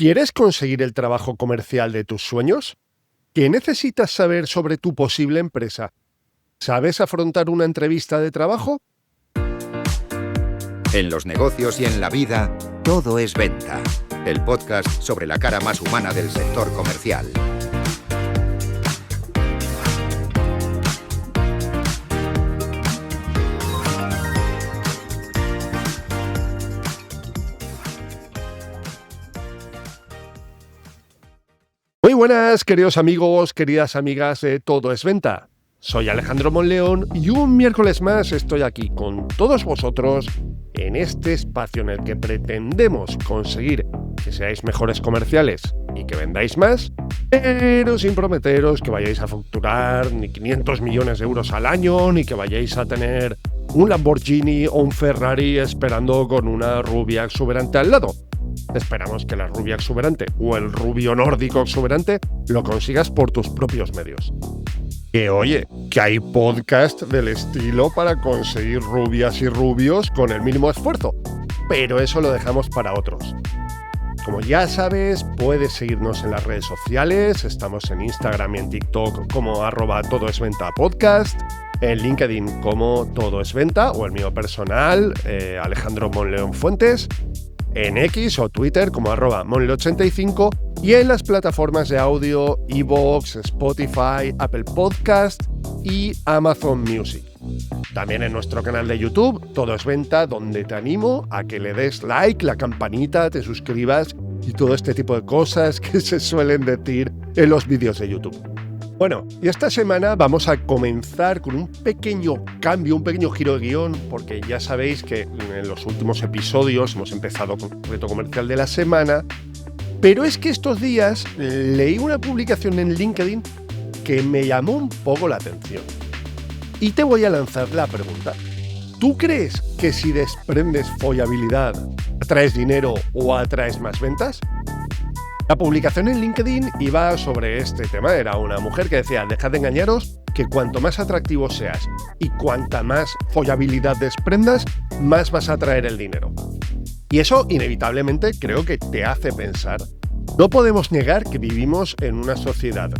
¿Quieres conseguir el trabajo comercial de tus sueños? ¿Qué necesitas saber sobre tu posible empresa? ¿Sabes afrontar una entrevista de trabajo? En los negocios y en la vida, todo es venta. El podcast sobre la cara más humana del sector comercial. Muy buenas, queridos amigos, queridas amigas de Todo es Venta. Soy Alejandro Monleón y un miércoles más estoy aquí con todos vosotros en este espacio en el que pretendemos conseguir que seáis mejores comerciales y que vendáis más, pero sin prometeros que vayáis a facturar ni 500 millones de euros al año, ni que vayáis a tener un Lamborghini o un Ferrari esperando con una rubia exuberante al lado. Esperamos que la rubia exuberante o el rubio nórdico exuberante lo consigas por tus propios medios. Que oye, que hay podcast del estilo para conseguir rubias y rubios con el mínimo esfuerzo, pero eso lo dejamos para otros. Como ya sabes, puedes seguirnos en las redes sociales, estamos en Instagram y en TikTok como @todoesventapodcast, en LinkedIn como Todo es Venta o el mío personal, Alejandro Monleón Fuentes, en X o Twitter como @monle85 y en las plataformas de audio iVoox, Spotify, Apple Podcast y Amazon Music. También en nuestro canal de YouTube, Todo es Venta, donde te animo a que le des like, la campanita, te suscribas y todo este tipo de cosas que se suelen decir en los vídeos de YouTube. Bueno, y esta semana vamos a comenzar con un pequeño cambio, un pequeño giro de guión, porque ya sabéis que en los últimos episodios hemos empezado con el reto comercial de la semana, pero es que estos días leí una publicación en LinkedIn que me llamó un poco la atención. Y te voy a lanzar la pregunta. ¿Tú crees que si desprendes follabilidad, atraes dinero o atraes más ventas? La publicación en LinkedIn iba sobre este tema. Era una mujer que decía: dejad de engañaros, que cuanto más atractivo seas y cuanta más follabilidad desprendas, más vas a atraer el dinero. Y eso inevitablemente creo que te hace pensar. No podemos negar que vivimos en una sociedad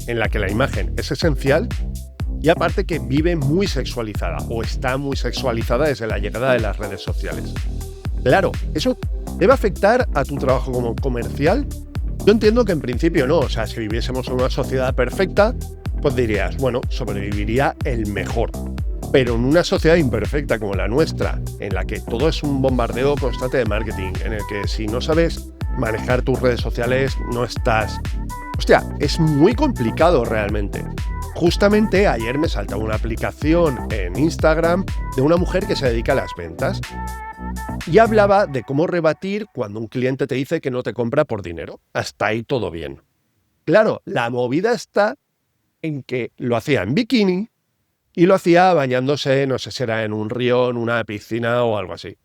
en la que la imagen es esencial y aparte que vive muy sexualizada o está muy sexualizada desde la llegada de las redes sociales. Claro, eso debe afectar a tu trabajo como comercial. Yo entiendo que en principio no, o sea, si viviésemos en una sociedad perfecta, pues dirías, bueno, sobreviviría el mejor. Pero en una sociedad imperfecta como la nuestra, en la que todo es un bombardeo constante de marketing, en el que si no sabes manejar tus redes sociales, no estás... Hostia, es muy complicado realmente. Justamente ayer me saltaba una aplicación en Instagram de una mujer que se dedica a las ventas. Y hablaba de cómo rebatir cuando un cliente te dice que no te compra por dinero. Hasta ahí todo bien. Claro, la movida está en que lo hacía en bikini y lo hacía bañándose, no sé si era en un río, en una piscina o algo así.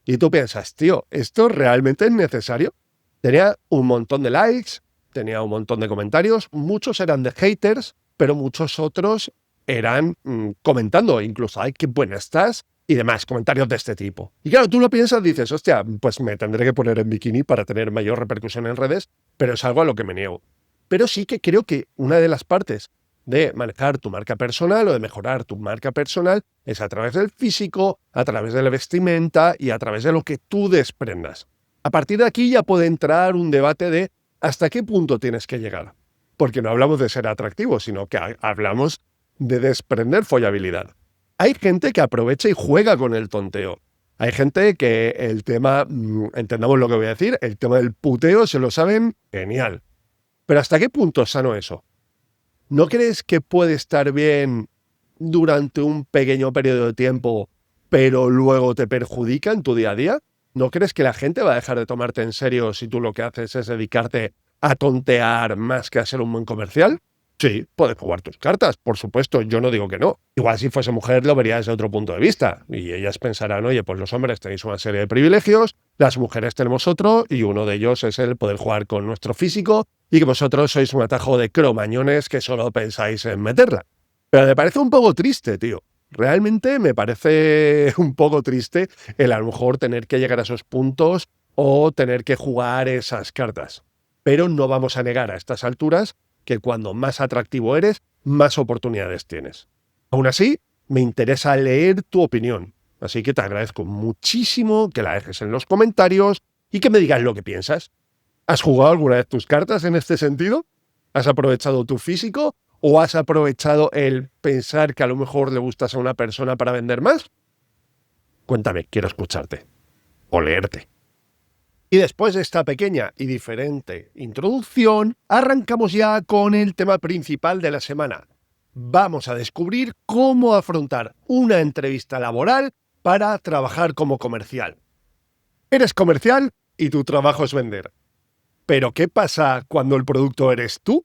Y tú piensas, tío, ¿esto realmente es necesario? Tenía un montón de likes, tenía un montón de comentarios, muchos eran de haters, pero muchos otros eran comentando, incluso, ¡ay, qué buena estás! Y demás, comentarios de este tipo. Y claro, tú lo piensas, dices, hostia, pues me tendré que poner en bikini para tener mayor repercusión en redes, pero es algo a lo que me niego. Pero sí que creo que una de las partes de manejar tu marca personal o de mejorar tu marca personal es a través del físico, a través de la vestimenta y a través de lo que tú desprendas. A partir de aquí ya puede entrar un debate de hasta qué punto tienes que llegar. Porque no hablamos de ser atractivo, sino que hablamos de desprender follabilidad. Hay gente que aprovecha y juega con el tonteo. Hay gente que el tema, entendamos lo que voy a decir, el tema del puteo se lo saben genial. Pero ¿hasta qué punto es sano eso? ¿No crees que puede estar bien durante un pequeño periodo de tiempo, pero luego te perjudica en tu día a día? ¿No crees que la gente va a dejar de tomarte en serio si tú lo que haces es dedicarte a tontear más que a ser un buen comercial? Sí, puedes jugar tus cartas, por supuesto, yo no digo que no. Igual si fuese mujer lo vería desde otro punto de vista. Y ellas pensarán, oye, pues los hombres tenéis una serie de privilegios, las mujeres tenemos otro, y uno de ellos es el poder jugar con nuestro físico, y que vosotros sois un atajo de cromañones que solo pensáis en meterla. Pero me parece un poco triste, tío. Realmente me parece un poco triste el a lo mejor tener que llegar a esos puntos o tener que jugar esas cartas. Pero no vamos a negar a estas alturas que cuando más atractivo eres, más oportunidades tienes. Aún así, me interesa leer tu opinión, así que te agradezco muchísimo que la dejes en los comentarios y que me digas lo que piensas. ¿Has jugado alguna vez tus cartas en este sentido? ¿Has aprovechado tu físico o has aprovechado el pensar que a lo mejor le gustas a una persona para vender más? Cuéntame, quiero escucharte o leerte. Y después de esta pequeña y diferente introducción, arrancamos ya con el tema principal de la semana. Vamos a descubrir cómo afrontar una entrevista laboral para trabajar como comercial. Eres comercial y tu trabajo es vender. ¿Pero qué pasa cuando el producto eres tú?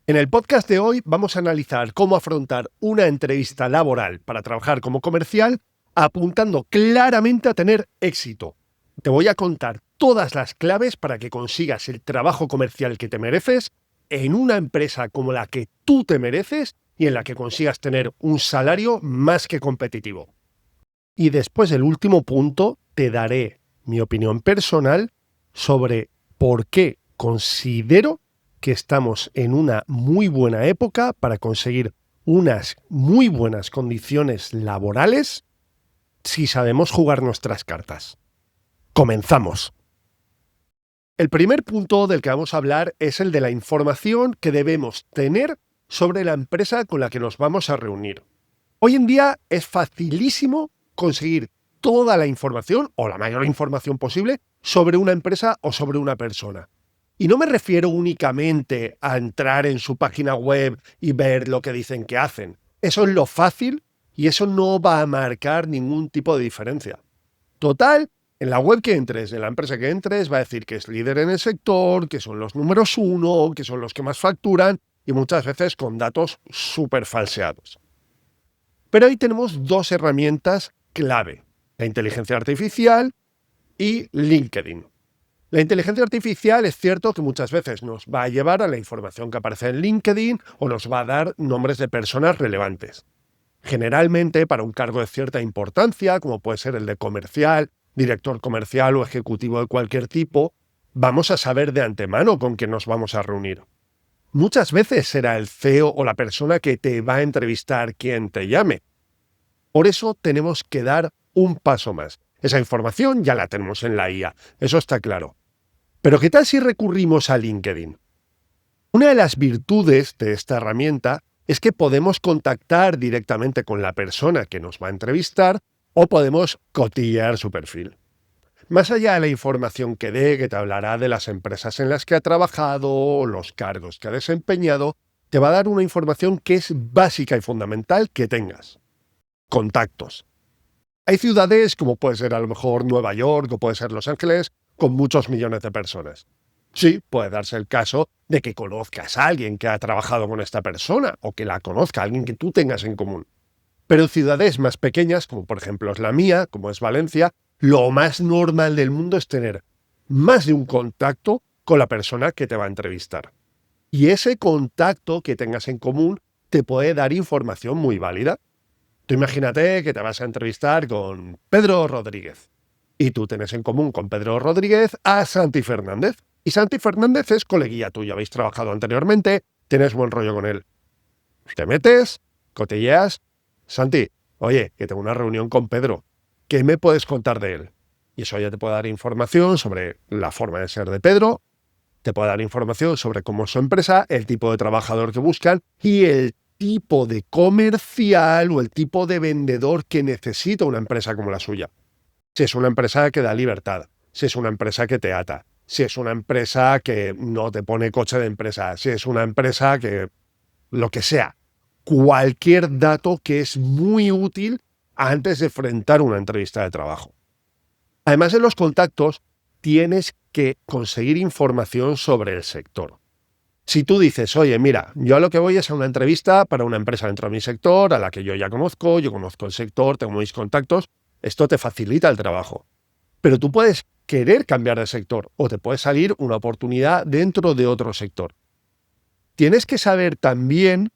En el podcast de hoy vamos a analizar cómo afrontar una entrevista laboral para trabajar como comercial, apuntando claramente a tener éxito. Te voy a contar todas las claves para que consigas el trabajo comercial que te mereces en una empresa como la que tú te mereces y en la que consigas tener un salario más que competitivo. Y después del último punto te daré mi opinión personal sobre por qué considero que estamos en una muy buena época para conseguir unas muy buenas condiciones laborales si sabemos jugar nuestras cartas. Comenzamos. El primer punto del que vamos a hablar es el de la información que debemos tener sobre la empresa con la que nos vamos a reunir. Hoy en día es facilísimo conseguir toda la información o la mayor información posible sobre una empresa o sobre una persona. Y no me refiero únicamente a entrar en su página web y ver lo que dicen que hacen. Eso es lo fácil y eso no va a marcar ningún tipo de diferencia. Total, en la web que entres, en la empresa que entres, va a decir que es líder en el sector, que son los números 1, que son los que más facturan y muchas veces con datos súper falseados. Pero ahí tenemos dos herramientas clave, la inteligencia artificial y LinkedIn. La inteligencia artificial es cierto que muchas veces nos va a llevar a la información que aparece en LinkedIn o nos va a dar nombres de personas relevantes. Generalmente, para un cargo de cierta importancia, como puede ser el de comercial, director comercial o ejecutivo de cualquier tipo, vamos a saber de antemano con quién nos vamos a reunir. Muchas veces será el CEO o la persona que te va a entrevistar quien te llame. Por eso tenemos que dar un paso más. Esa información ya la tenemos en la IA, eso está claro. Pero ¿qué tal si recurrimos a LinkedIn? Una de las virtudes de esta herramienta es que podemos contactar directamente con la persona que nos va a entrevistar o podemos cotillear su perfil. Más allá de la información que dé, que te hablará de las empresas en las que ha trabajado o los cargos que ha desempeñado, te va a dar una información que es básica y fundamental que tengas. Contactos. Hay ciudades como puede ser a lo mejor Nueva York o puede ser Los Ángeles con muchos millones de personas. Sí, puede darse el caso de que conozcas a alguien que ha trabajado con esta persona o que la conozca, alguien que tú tengas en común. Pero en ciudades más pequeñas, como por ejemplo es la mía, como es Valencia, lo más normal del mundo es tener más de un contacto con la persona que te va a entrevistar. Y ese contacto que tengas en común te puede dar información muy válida. Tú imagínate que te vas a entrevistar con Pedro Rodríguez. Y tú tienes en común con Pedro Rodríguez a Santi Fernández. Y Santi Fernández es coleguilla tuya, habéis trabajado anteriormente, tienes buen rollo con él. Te metes, cotilleas. Santi, oye, que tengo una reunión con Pedro. ¿Qué me puedes contar de él? Y eso ya te puede dar información sobre la forma de ser de Pedro, te puede dar información sobre cómo es su empresa, el tipo de trabajador que buscan y el tipo de comercial o el tipo de vendedor que necesita una empresa como la suya. Si es una empresa que da libertad, si es una empresa que te ata, si es una empresa que no te pone coche de empresa, si es una empresa que lo que sea. Cualquier dato que es muy útil antes de enfrentar una entrevista de trabajo. Además de los contactos, tienes que conseguir información sobre el sector. Si tú dices, oye, mira, yo a lo que voy es a una entrevista para una empresa dentro de mi sector, a la que yo ya conozco, yo conozco el sector, tengo mis contactos, esto te facilita el trabajo. Pero tú puedes querer cambiar de sector o te puede salir una oportunidad dentro de otro sector. Tienes que saber también,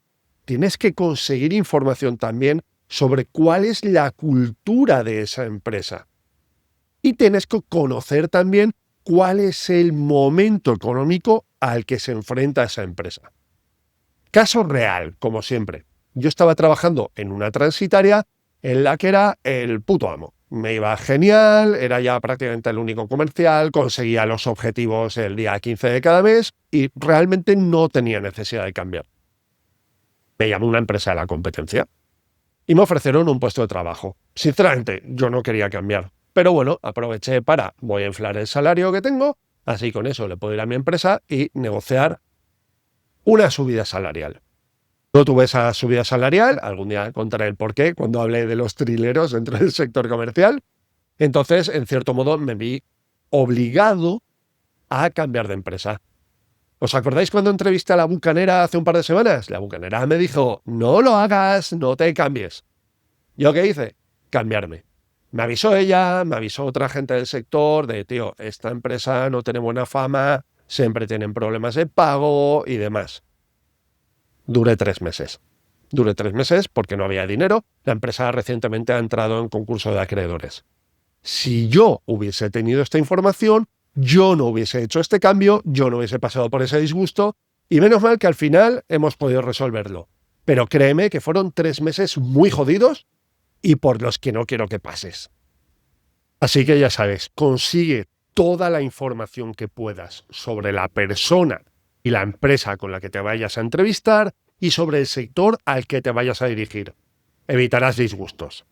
tienes que conseguir información también sobre cuál es la cultura de esa empresa. Y tienes que conocer también cuál es el momento económico al que se enfrenta esa empresa. Caso real, como siempre. Yo estaba trabajando en una transitaria en la que era el puto amo. Me iba genial, era ya prácticamente el único comercial, conseguía los objetivos el día 15 de cada mes y realmente no tenía necesidad de cambiar. Me llamó una empresa de la competencia y me ofrecieron un puesto de trabajo. Sinceramente, yo no quería cambiar. Pero bueno, aproveché voy a inflar el salario que tengo, así con eso le puedo ir a mi empresa y negociar una subida salarial. No tuve esa subida salarial, algún día contaré el porqué cuando hablé de los trileros dentro del sector comercial. Entonces, en cierto modo, me vi obligado a cambiar de empresa. ¿Os acordáis cuando entrevisté a la bucanera hace un par de semanas? La bucanera me dijo, no lo hagas, no te cambies. ¿Yo qué hice? Cambiarme. Me avisó ella, me avisó otra gente del sector de, tío, esta empresa no tiene buena fama, siempre tienen problemas de pago y demás. Duré 3 meses. Duré 3 meses porque no había dinero. La empresa recientemente ha entrado en concurso de acreedores. Si yo hubiese tenido esta información, yo no hubiese hecho este cambio, yo no hubiese pasado por ese disgusto y menos mal que al final hemos podido resolverlo. Pero créeme que fueron 3 meses muy jodidos y por los que no quiero que pases. Así que ya sabes, consigue toda la información que puedas sobre la persona y la empresa con la que te vayas a entrevistar y sobre el sector al que te vayas a dirigir. Evitarás disgustos.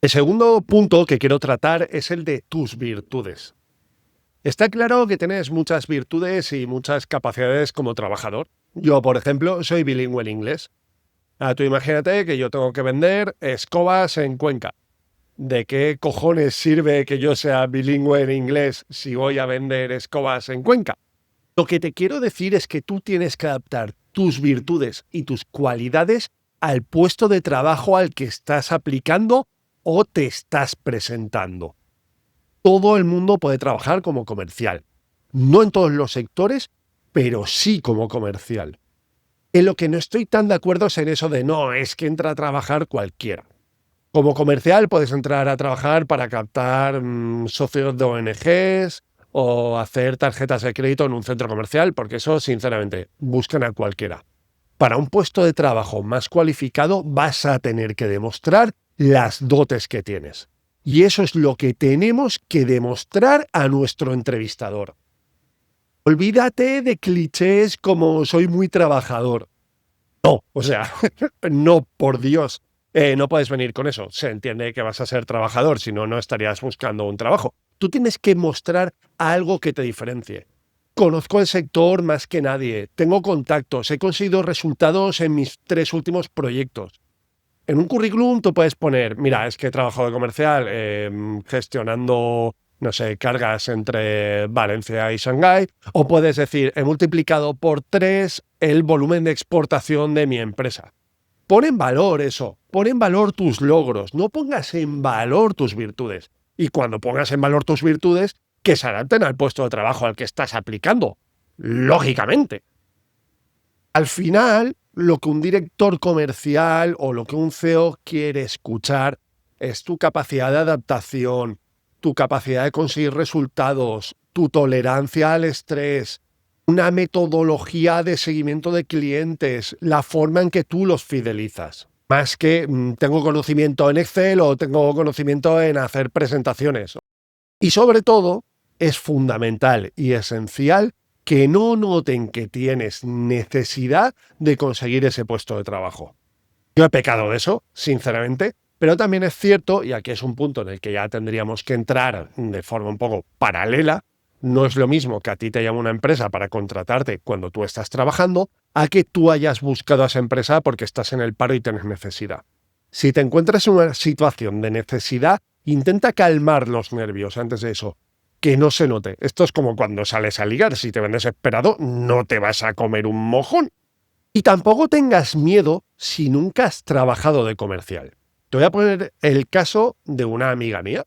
El segundo punto que quiero tratar es el de tus virtudes. Está claro que tienes muchas virtudes y muchas capacidades como trabajador. Yo, por ejemplo, soy bilingüe en inglés. Tú imagínate que yo tengo que vender escobas en Cuenca. ¿De qué cojones sirve que yo sea bilingüe en inglés si voy a vender escobas en Cuenca? Lo que te quiero decir es que tú tienes que adaptar tus virtudes y tus cualidades al puesto de trabajo al que estás aplicando o te estás presentando. Todo el mundo puede trabajar como comercial. No en todos los sectores, pero sí como comercial. En lo que no estoy tan de acuerdo es en eso de no, es que entra a trabajar cualquiera. Como comercial puedes entrar a trabajar para captar socios de ONGs o hacer tarjetas de crédito en un centro comercial, porque eso, sinceramente, buscan a cualquiera. Para un puesto de trabajo más cualificado vas a tener que demostrar las dotes que tienes. Y eso es lo que tenemos que demostrar a nuestro entrevistador. Olvídate de clichés como soy muy trabajador. No, no, por Dios. No puedes venir con eso. Se entiende que vas a ser trabajador, si no, no estarías buscando un trabajo. Tú tienes que mostrar algo que te diferencie. Conozco el sector más que nadie, tengo contactos, he conseguido resultados en mis 3 últimos proyectos. En un currículum tú puedes poner, mira, es que he trabajado de comercial gestionando, cargas entre Valencia y Shanghái, o puedes decir, he multiplicado por 3 el volumen de exportación de mi empresa. Pon en valor eso, pon en valor tus logros, no pongas en valor tus virtudes. Y cuando pongas en valor tus virtudes, que se adapten al puesto de trabajo al que estás aplicando, lógicamente. Al final, lo que un director comercial o lo que un CEO quiere escuchar es tu capacidad de adaptación, tu capacidad de conseguir resultados, tu tolerancia al estrés, una metodología de seguimiento de clientes, la forma en que tú los fidelizas. Más que tengo conocimiento en Excel o tengo conocimiento en hacer presentaciones. Y sobre todo, es fundamental y esencial que no noten que tienes necesidad de conseguir ese puesto de trabajo. Yo he pecado de eso, sinceramente, pero también es cierto, y aquí es un punto en el que ya tendríamos que entrar de forma un poco paralela, no es lo mismo que a ti te llame una empresa para contratarte cuando tú estás trabajando, a que tú hayas buscado a esa empresa porque estás en el paro y tienes necesidad. Si te encuentras en una situación de necesidad, intenta calmar los nervios antes de eso. Que no se note. Esto es como cuando sales a ligar. Si te ven desesperado, no te vas a comer un mojón. Y tampoco tengas miedo si nunca has trabajado de comercial. Te voy a poner el caso de una amiga mía.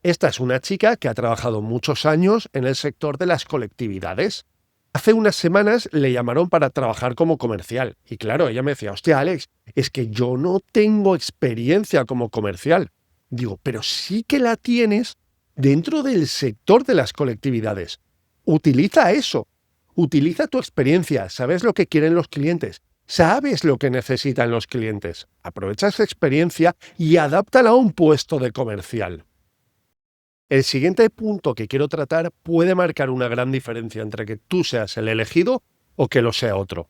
Esta es una chica que ha trabajado muchos años en el sector de las colectividades. Hace unas semanas le llamaron para trabajar como comercial. Y claro, ella me decía, hostia, Alex, es que yo no tengo experiencia como comercial. Digo, pero sí que la tienes dentro del sector de las colectividades. Utiliza eso. Utiliza tu experiencia. Sabes lo que quieren los clientes. Sabes lo que necesitan los clientes. Aprovecha esa experiencia y adáptala a un puesto de comercial. El siguiente punto que quiero tratar puede marcar una gran diferencia entre que tú seas el elegido o que lo sea otro.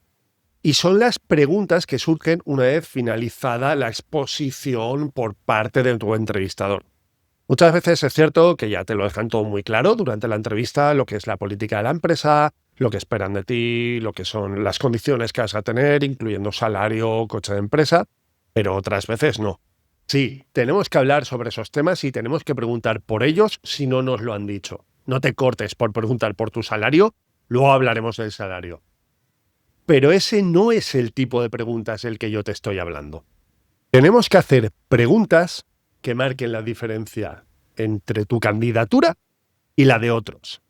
Y son las preguntas que surgen una vez finalizada la exposición por parte de tu entrevistador. Muchas veces es cierto que ya te lo dejan todo muy claro durante la entrevista, lo que es la política de la empresa, lo que esperan de ti, lo que son las condiciones que vas a tener, incluyendo salario, coche de empresa, pero otras veces no. Sí, tenemos que hablar sobre esos temas y tenemos que preguntar por ellos si no nos lo han dicho. No te cortes por preguntar por tu salario, luego hablaremos del salario. Pero ese no es el tipo de preguntas del que yo te estoy hablando. Tenemos que hacer preguntas que marquen la diferencia entre tu candidatura y la de otros.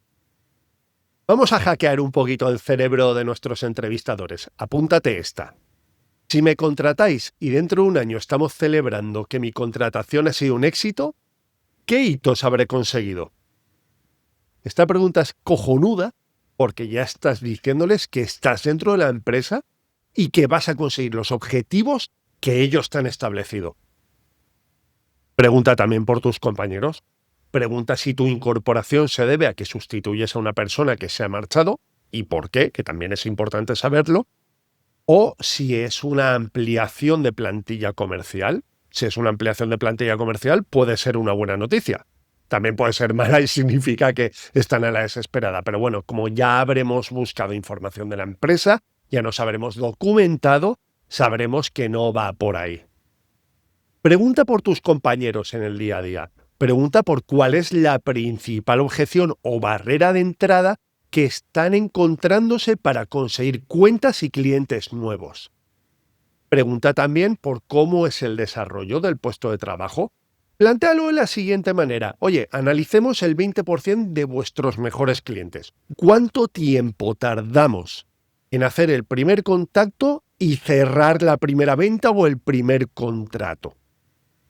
Vamos a hackear un poquito el cerebro de nuestros entrevistadores. Apúntate esta. Si me contratáis y dentro de un año estamos celebrando que mi contratación ha sido un éxito, ¿qué hitos habré conseguido? Esta pregunta es cojonuda porque ya estás diciéndoles que estás dentro de la empresa y que vas a conseguir los objetivos que ellos te han establecido. Pregunta también por tus compañeros. Pregunta si tu incorporación se debe a que sustituyes a una persona que se ha marchado y por qué, que también es importante saberlo, o si es una ampliación de plantilla comercial. Si es una ampliación de plantilla comercial, puede ser una buena noticia. También puede ser mala y significa que están a la desesperada. Pero bueno, como ya habremos buscado información de la empresa, ya nos habremos documentado, sabremos que no va por ahí. Pregunta por tus compañeros en el día a día. Pregunta por cuál es la principal objeción o barrera de entrada que están encontrándose para conseguir cuentas y clientes nuevos. Pregunta también por cómo es el desarrollo del puesto de trabajo. Plantéalo de la siguiente manera. Oye, analicemos el 20% de vuestros mejores clientes. ¿Cuánto tiempo tardamos en hacer el primer contacto y cerrar la primera venta o el primer contrato?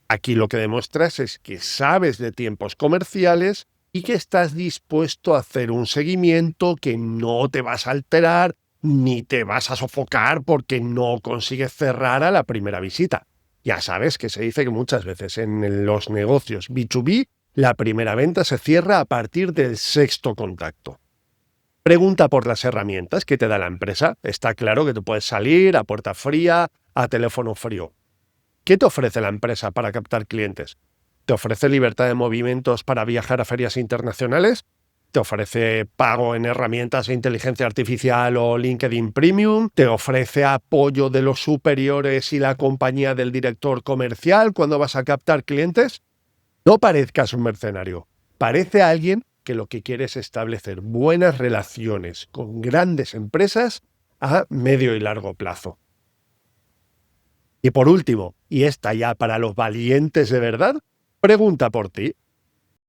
Aquí lo que demuestras es que sabes de tiempos comerciales y que estás dispuesto a hacer un seguimiento, que no te vas a alterar ni te vas a sofocar porque no consigues cerrar a la primera visita. Ya sabes que se dice que muchas veces en los negocios B2B la primera venta se cierra a partir del sexto contacto. Pregunta por las herramientas que te da la empresa. Está claro que tú puedes salir a puerta fría, a teléfono frío. ¿Qué te ofrece la empresa para captar clientes? ¿Te ofrece libertad de movimientos para viajar a ferias internacionales? ¿Te ofrece pago en herramientas de inteligencia artificial o LinkedIn Premium? ¿Te ofrece apoyo de los superiores y la compañía del director comercial cuando vas a captar clientes? No parezcas un mercenario. Parece alguien que lo que quiere es establecer buenas relaciones con grandes empresas a medio y largo plazo. Y por último, y esta ya para los valientes de verdad, pregunta por ti.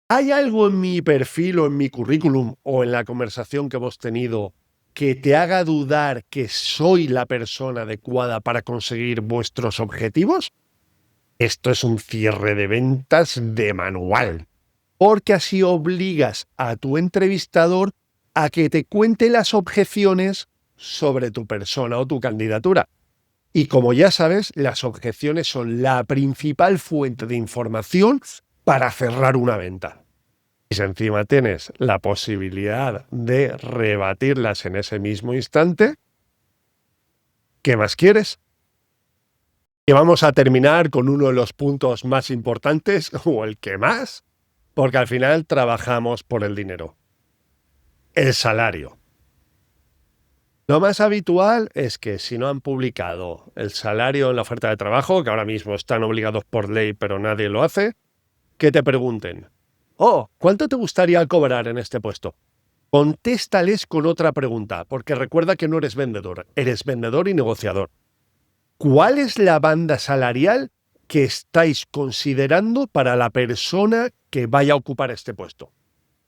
¿Hay algo en mi perfil o en mi currículum o en la conversación que hemos tenido que te haga dudar que soy la persona adecuada para conseguir vuestros objetivos? Esto es un cierre de ventas de manual, porque así obligas a tu entrevistador a que te cuente las objeciones sobre tu persona o tu candidatura. Y como ya sabes, las objeciones son la principal fuente de información para cerrar una venta. Y si encima tienes la posibilidad de rebatirlas en ese mismo instante, ¿qué más quieres? Y vamos a terminar con uno de los puntos más importantes, o el que más, porque al final trabajamos por el dinero. El salario. Lo más habitual es que si no han publicado el salario en la oferta de trabajo, que ahora mismo están obligados por ley pero nadie lo hace, que te pregunten, ¿cuánto te gustaría cobrar en este puesto? Contéstales con otra pregunta, porque recuerda que no eres vendedor y negociador. ¿Cuál es la banda salarial que estáis considerando para la persona que vaya a ocupar este puesto?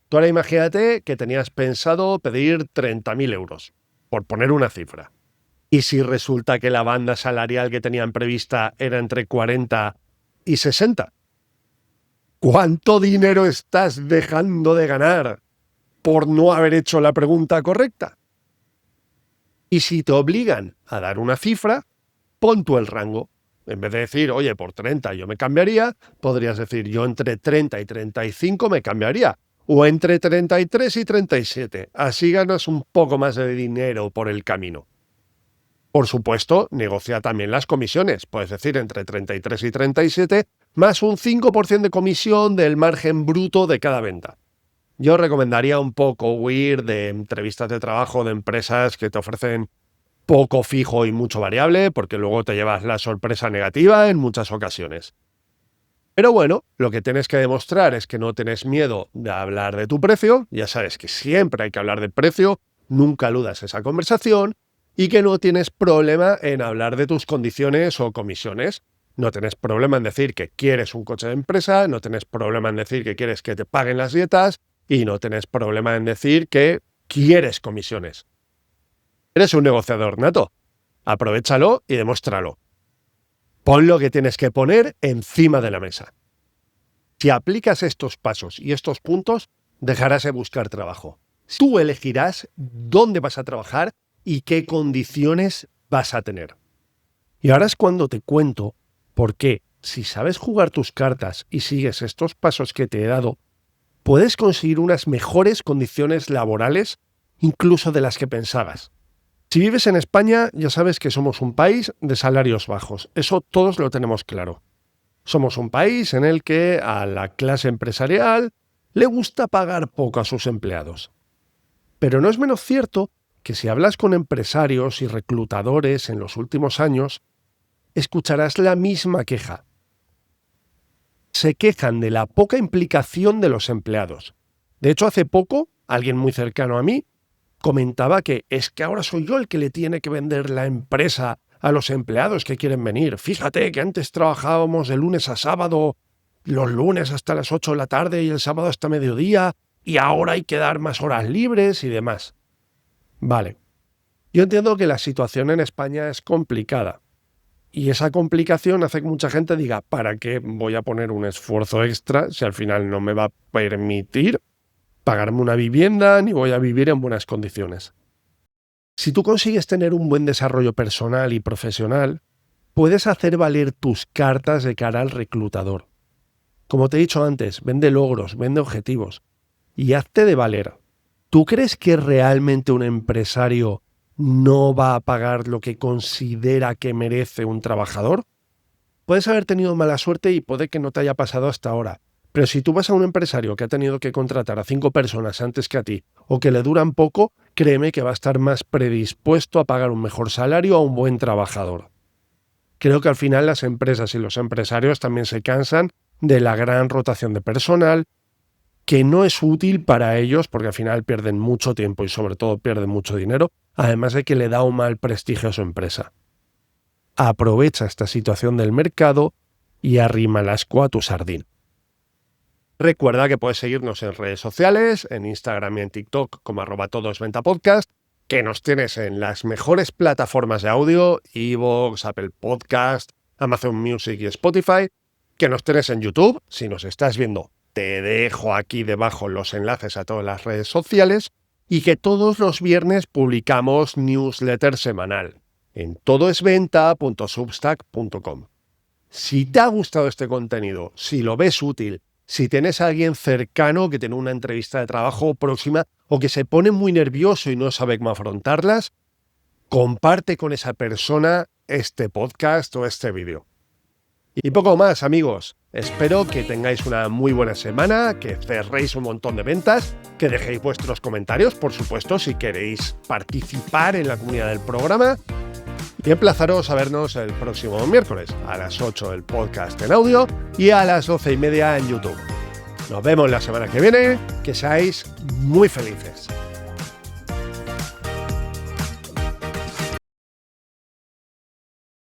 Tú ahora imagínate que tenías pensado pedir 30.000 euros. Por poner una cifra. Y si resulta que la banda salarial que tenían prevista era entre 40 y 60. ¿Cuánto dinero estás dejando de ganar por no haber hecho la pregunta correcta? Y si te obligan a dar una cifra, pon tú el rango. En vez de decir, oye, por 30 yo me cambiaría, podrías decir, yo entre 30 y 35 me cambiaría. O entre 33 y 37. Así ganas un poco más de dinero por el camino. Por supuesto, negocia también las comisiones. Puedes decir entre 33 y 37, más un 5% de comisión del margen bruto de cada venta. Yo recomendaría un poco huir de entrevistas de trabajo de empresas que te ofrecen poco fijo y mucho variable, porque luego te llevas la sorpresa negativa en muchas ocasiones. Pero bueno, lo que tienes que demostrar es que no tienes miedo de hablar de tu precio, ya sabes que siempre hay que hablar de precio, nunca eludas esa conversación, y que no tienes problema en hablar de tus condiciones o comisiones. No tienes problema en decir que quieres un coche de empresa, no tienes problema en decir que quieres que te paguen las dietas y no tienes problema en decir que quieres comisiones. Eres un negociador nato. Aprovéchalo y demuéstralo. Pon lo que tienes que poner encima de la mesa. Si aplicas estos pasos y estos puntos, dejarás de buscar trabajo. Tú elegirás dónde vas a trabajar y qué condiciones vas a tener. Y ahora es cuando te cuento por qué, si sabes jugar tus cartas y sigues estos pasos que te he dado, puedes conseguir unas mejores condiciones laborales incluso de las que pensabas. Si vives en España, ya sabes que somos un país de salarios bajos. Eso todos lo tenemos claro. Somos un país en el que a la clase empresarial le gusta pagar poco a sus empleados. Pero no es menos cierto que si hablas con empresarios y reclutadores en los últimos años, escucharás la misma queja. Se quejan de la poca implicación de los empleados. De hecho, hace poco, alguien muy cercano a mí comentaba que es que ahora soy yo el que le tiene que vender la empresa a los empleados que quieren venir. Fíjate que antes trabajábamos de lunes a sábado, los lunes hasta las 8 de la tarde y el sábado hasta mediodía, y ahora hay que dar más horas libres y demás. Vale. Yo entiendo que la situación en España es complicada. Y esa complicación hace que mucha gente diga, ¿para qué voy a poner un esfuerzo extra si al final no me va a permitir pagarme una vivienda ni voy a vivir en buenas condiciones? Si tú consigues tener un buen desarrollo personal y profesional, puedes hacer valer tus cartas de cara al reclutador. Como te he dicho antes, vende logros, vende objetivos y hazte de valer. ¿Tú crees que realmente un empresario no va a pagar lo que considera que merece un trabajador? Puedes haber tenido mala suerte y puede que no te haya pasado hasta ahora, pero si tú vas a un empresario que ha tenido que contratar a 5 personas antes que a ti o que le duran poco, créeme que va a estar más predispuesto a pagar un mejor salario a un buen trabajador. Creo que al final las empresas y los empresarios también se cansan de la gran rotación de personal, que no es útil para ellos porque al final pierden mucho tiempo y sobre todo pierden mucho dinero, además de que le da un mal prestigio a su empresa. Aprovecha esta situación del mercado y arrima el ascua a tu sardín. Recuerda que puedes seguirnos en redes sociales, en Instagram y en TikTok como @todosventapodcast, que nos tienes en las mejores plataformas de audio, iVoox, Apple Podcast, Amazon Music y Spotify, que nos tienes en YouTube. Si nos estás viendo, te dejo aquí debajo los enlaces a todas las redes sociales y que todos los viernes publicamos newsletter semanal en todoesventa.substack.com. Si te ha gustado este contenido, si lo ves útil, si tienes a alguien cercano que tiene una entrevista de trabajo próxima o que se pone muy nervioso y no sabe cómo afrontarlas, comparte con esa persona este podcast o este vídeo. Y poco más, amigos. Espero que tengáis una muy buena semana, que cerréis un montón de ventas, que dejéis vuestros comentarios, por supuesto, si queréis participar en la comunidad del programa. Y emplazaros a vernos el próximo miércoles a las 8 el podcast en audio y a las 12:30 en YouTube. Nos vemos la semana que viene, que seáis muy felices.